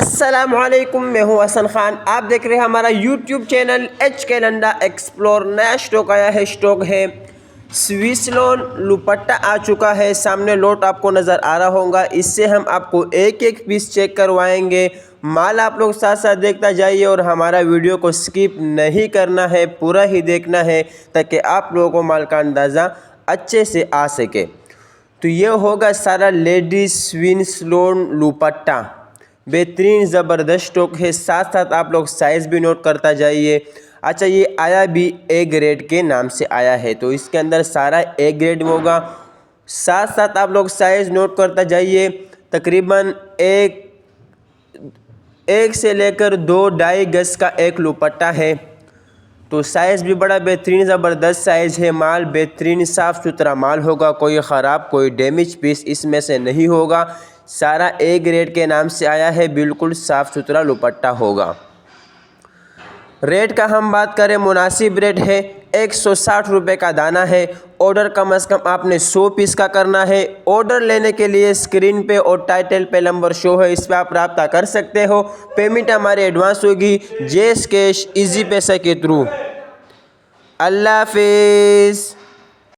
अस्सलामुअलैकुम, मैं हूं हसन खान। आप देख रहे हैं हमारा यूट्यूब चैनल HK लंडा एक्सप्लोर। नया स्टॉक आया है, स्टॉक है स्विस लोन दुपट्टा आ चुका है। सामने लोट आपको नज़र आ रहा होगा। इससे हम आपको एक एक पीस चेक करवाएंगे। माल आप लोग साथ साथ देखता जाइए और हमारा वीडियो को स्किप नहीं करना है, पूरा ही देखना है ताकि आप लोगों को माल का अंदाज़ा अच्छे से आ सके। तो ये होगा सारा लेडीज स्विस लोन दुपट्टा, बेहतरीन ज़बरदस्त स्टॉक है। साथ साथ आप लोग साइज़ भी नोट करता जाइए। अच्छा, ये आया भी ए ग्रेड के नाम से आया है, तो इसके अंदर सारा ए ग्रेड में होगा। साथ साथ आप लोग साइज़ नोट करता जाइए। तकरीबन एक से लेकर 2-2.5 गज का एक दुपट्टा है, तो साइज़ भी बड़ा बेहतरीन ज़बरदस्त साइज़ है। माल बेहतरीन साफ़ सुथरा माल होगा, कोई ख़राब कोई डैमेज पीस इसमें से नहीं होगा। सारा ए ग्रेड के नाम से आया है, बिल्कुल साफ़ सुथरा दुपट्टा होगा। रेट का हम बात करें, मुनासिब रेट है, 160 रुपये का दाना है। ऑर्डर कम से कम आपने 100 पीस का करना है। ऑर्डर लेने के लिए स्क्रीन पे और टाइटल पे नंबर शो है, इस पर आप रब्ता कर सकते हो। पेमेंट हमारी एडवांस होगी जैस कैश इजी पैसा के थ्रू। अल्लाह हाफिज़।